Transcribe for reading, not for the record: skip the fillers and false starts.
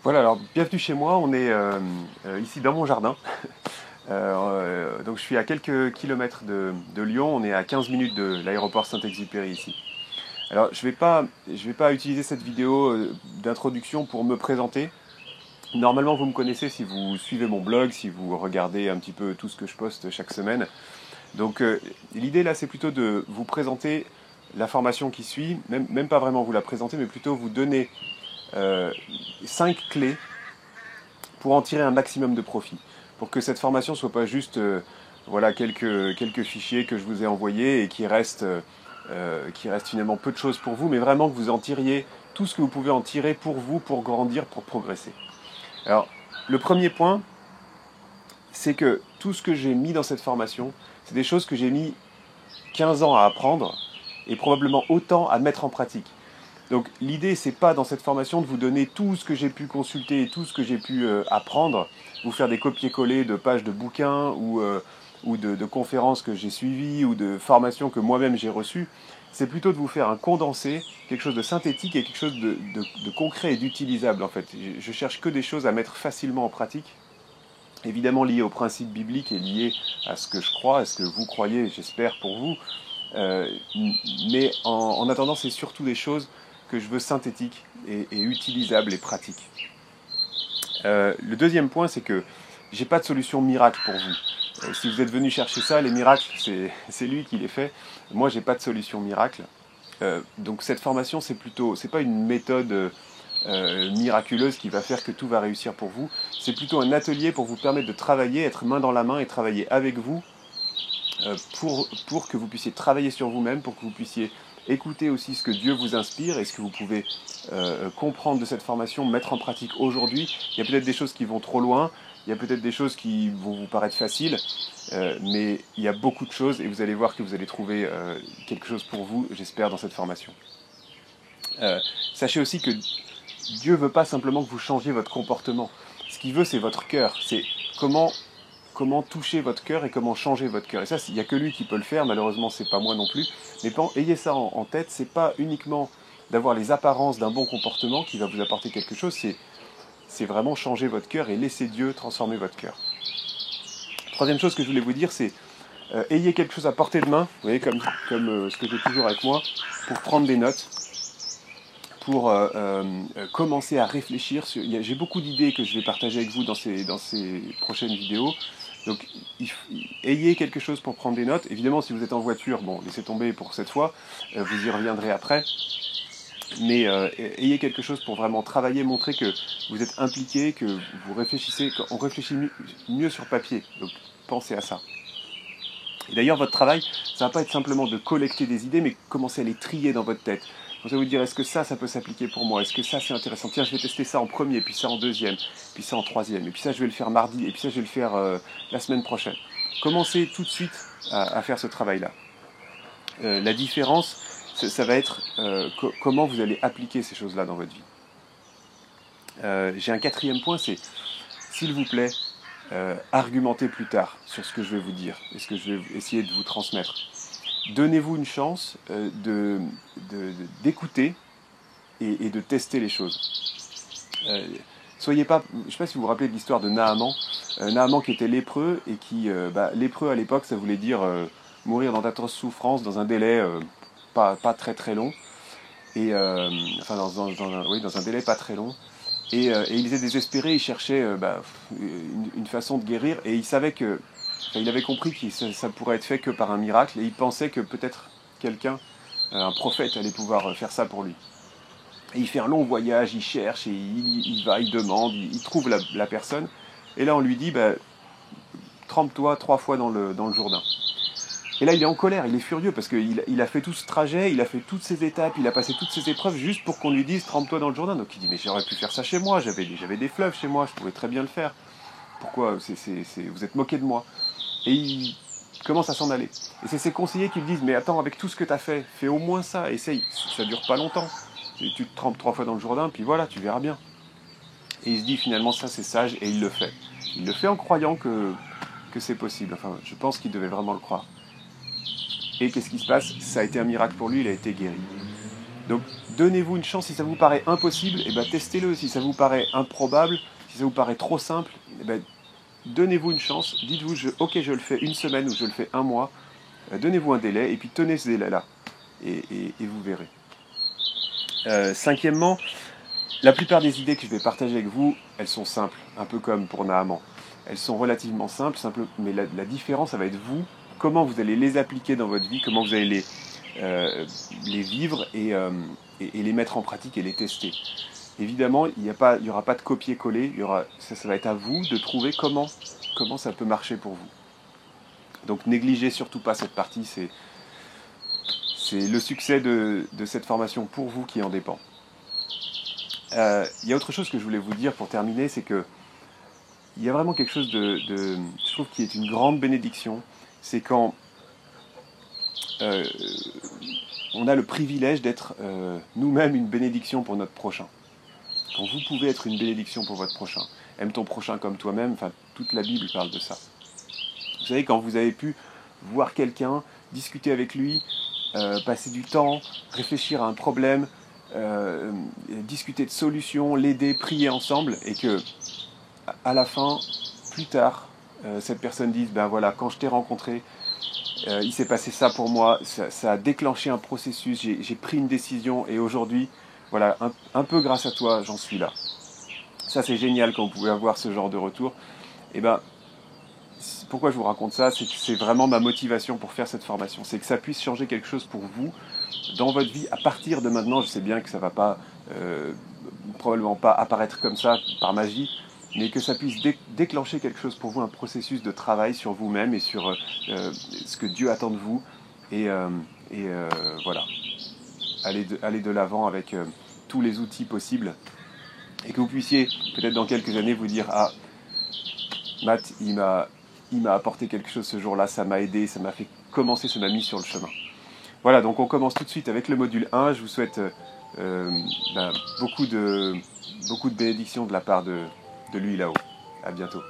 Voilà, alors bienvenue chez moi, on est ici dans mon jardin. Donc je suis à quelques kilomètres de Lyon, on est à 15 minutes de l'aéroport Saint-Exupéry ici. Alors je vais pas utiliser cette vidéo d'introduction pour me présenter. Normalement vous me connaissez si vous suivez mon blog, si vous regardez un petit peu tout ce que je poste chaque semaine. Donc l'idée là c'est plutôt de vous présenter la formation qui suit, même pas vraiment vous la présenter, mais plutôt vous donner 5 clés pour en tirer un maximum de profit. Pour que cette formation ne soit pas juste voilà, quelques fichiers que je vous ai envoyés et qui restent finalement peu de choses pour vous, mais vraiment que vous en tiriez tout ce que vous pouvez en tirer pour vous, pour grandir, pour progresser. Alors, le premier point, c'est que tout ce que j'ai mis dans cette formation, c'est des choses que j'ai mis 15 ans à apprendre et probablement autant à mettre en pratique. Donc l'idée, c'est pas dans cette formation de vous donner tout ce que j'ai pu consulter et tout ce que j'ai pu apprendre, vous faire des copier-coller de pages de bouquins ou de conférences que j'ai suivies ou de formations que moi-même j'ai reçues. C'est plutôt de vous faire un condensé, quelque chose de synthétique et quelque chose de concret et d'utilisable en fait. Je cherche que des choses à mettre facilement en pratique, évidemment liées aux principes bibliques et liées à ce que je crois, à ce que vous croyez, j'espère pour vous. Euh, mais en attendant, c'est surtout des choses que je veux synthétiques et utilisables et pratiques. Le deuxième point, c'est que j'ai pas de solution miracle pour vous. Si vous êtes venu chercher ça, les miracles, c'est lui qui les fait. Moi, j'ai pas de solution miracle. Donc cette formation, c'est pas une méthode miraculeuse qui va faire que tout va réussir pour vous. C'est plutôt un atelier pour vous permettre de travailler, être main dans la main et travailler avec vous pour que vous puissiez travailler sur vous-même, pour que vous puissiez écouter aussi ce que Dieu vous inspire et ce que vous pouvez comprendre de cette formation, mettre en pratique aujourd'hui. Il y a peut-être des choses qui vont trop loin, il y a peut-être des choses qui vont vous paraître faciles, mais il y a beaucoup de choses et vous allez voir que vous allez trouver quelque chose pour vous, j'espère, dans cette formation. Sachez aussi que Dieu ne veut pas simplement que vous changiez votre comportement. Ce qu'il veut, c'est votre cœur. C'est comment toucher votre cœur et comment changer votre cœur. Et ça, il n'y a que lui qui peut le faire, malheureusement, c'est pas moi non plus. Mais ayez ça en tête, c'est pas uniquement d'avoir les apparences d'un bon comportement qui va vous apporter quelque chose, c'est vraiment changer votre cœur et laisser Dieu transformer votre cœur. Troisième chose que je voulais vous dire, c'est ayez quelque chose à portée de main, vous voyez, comme ce que j'ai toujours avec moi, pour prendre des notes, pour commencer à réfléchir. J'ai beaucoup d'idées que je vais partager avec vous dans ces prochaines vidéos. Donc, ayez quelque chose pour prendre des notes. Évidemment, si vous êtes en voiture, bon, laissez tomber pour cette fois, vous y reviendrez après. Mais ayez quelque chose pour vraiment travailler, montrer que vous êtes impliqué, que vous réfléchissez. On réfléchit mieux sur papier, donc pensez à ça. Et d'ailleurs, votre travail, ça ne va pas être simplement de collecter des idées, mais commencer à les trier dans votre tête. Vous allez vous dire, est-ce que ça peut s'appliquer pour moi? Est-ce que ça, c'est intéressant? Tiens, je vais tester ça en premier, puis ça en deuxième, puis ça en troisième, et puis ça, je vais le faire mardi, et puis ça, je vais le faire la semaine prochaine. Commencez tout de suite à faire ce travail-là. La différence, ça va être comment vous allez appliquer ces choses-là dans votre vie. J'ai un quatrième point, c'est, s'il vous plaît, argumentez plus tard sur ce que je vais vous dire et ce que je vais essayer de vous transmettre. Donnez-vous une chance d'écouter et de tester les choses. Soyez pas, je ne sais pas si vous vous rappelez de l'histoire de Naaman. Naaman qui était lépreux et qui, lépreux à l'époque, ça voulait dire mourir dans d'atroces souffrances dans un délai pas très très long. Et enfin dans un délai pas très long. Et il était désespéré, il cherchait une façon de guérir et il savait que, il avait compris que ça pourrait être fait que par un miracle et il pensait que peut-être quelqu'un, un prophète, allait pouvoir faire ça pour lui. Et il fait un long voyage, il cherche, et il va, il demande, il trouve la personne. Et là on lui dit, trempe-toi 3 fois dans le Jourdain. Et là il est en colère, il est furieux parce qu'il a fait tout ce trajet, il a fait toutes ces étapes, il a passé toutes ces épreuves juste pour qu'on lui dise trempe-toi dans le Jourdain. Donc il dit mais j'aurais pu faire ça chez moi, j'avais des fleuves chez moi, je pouvais très bien le faire. Pourquoi vous êtes moqué de moi? Et il commence à s'en aller. Et c'est ses conseillers qui lui disent mais attends, avec tout ce que tu as fait, fais au moins ça, essaye, ça dure pas longtemps. Tu te trempes 3 fois dans le Jourdain, puis voilà, tu verras bien. Et il se dit finalement ça c'est sage et il le fait. Il le fait en croyant que c'est possible. Enfin, je pense qu'il devait vraiment le croire. Et qu'est-ce qui se passe? Ça a été un miracle pour lui, il a été guéri. Donc donnez-vous une chance. Si ça vous paraît impossible, eh ben, testez-le. Si ça vous paraît improbable, si ça vous paraît trop simple, eh ben, donnez-vous une chance. Dites-vous, ok, je le fais une semaine ou je le fais un mois. Donnez-vous un délai et puis tenez ce délai-là. Et vous verrez. Cinquièmement, la plupart des idées que je vais partager avec vous, elles sont simples, un peu comme pour Naaman. Elles sont relativement simples, mais la différence, ça va être vous, comment vous allez les appliquer dans votre vie, comment vous allez les vivre et les mettre en pratique et les tester. Évidemment, il n'y aura pas de copier-coller, ça va être à vous de trouver comment ça peut marcher pour vous. Donc négligez surtout pas cette partie, c'est le succès de cette formation pour vous qui en dépend. Il y a autre chose que je voulais vous dire pour terminer, c'est que il y a vraiment quelque chose je trouve qui est une grande bénédiction, c'est quand on a le privilège d'être nous-mêmes une bénédiction pour notre prochain. Quand vous pouvez être une bénédiction pour votre prochain. Aime ton prochain comme toi-même, enfin toute la Bible parle de ça. Vous savez, quand vous avez pu voir quelqu'un, discuter avec lui, passer du temps, réfléchir à un problème, discuter de solutions, l'aider, prier ensemble, et que à la fin, plus tard, cette personne dise, ben voilà, quand je t'ai rencontré, il s'est passé ça pour moi, ça a déclenché un processus, j'ai pris une décision, et aujourd'hui, voilà, un peu grâce à toi, j'en suis là. Ça, c'est génial quand vous pouvez avoir ce genre de retour. Et ben, pourquoi je vous raconte ça? C'est que c'est vraiment ma motivation pour faire cette formation. C'est que ça puisse changer quelque chose pour vous dans votre vie à partir de maintenant. Je sais bien que ça ne va pas, probablement pas apparaître comme ça par magie, mais que ça puisse déclencher quelque chose pour vous, un processus de travail sur vous-même et sur ce que Dieu attend de vous. Et voilà, aller de l'avant avec tous les outils possibles. Et que vous puissiez, peut-être dans quelques années, vous dire, ah, Matt, il m'a apporté quelque chose ce jour-là, ça m'a aidé, ça m'a fait commencer, ça m'a mis sur le chemin. Voilà, donc on commence tout de suite avec le module 1. Je vous souhaite beaucoup de bénédictions de la part de lui là-haut. À bientôt.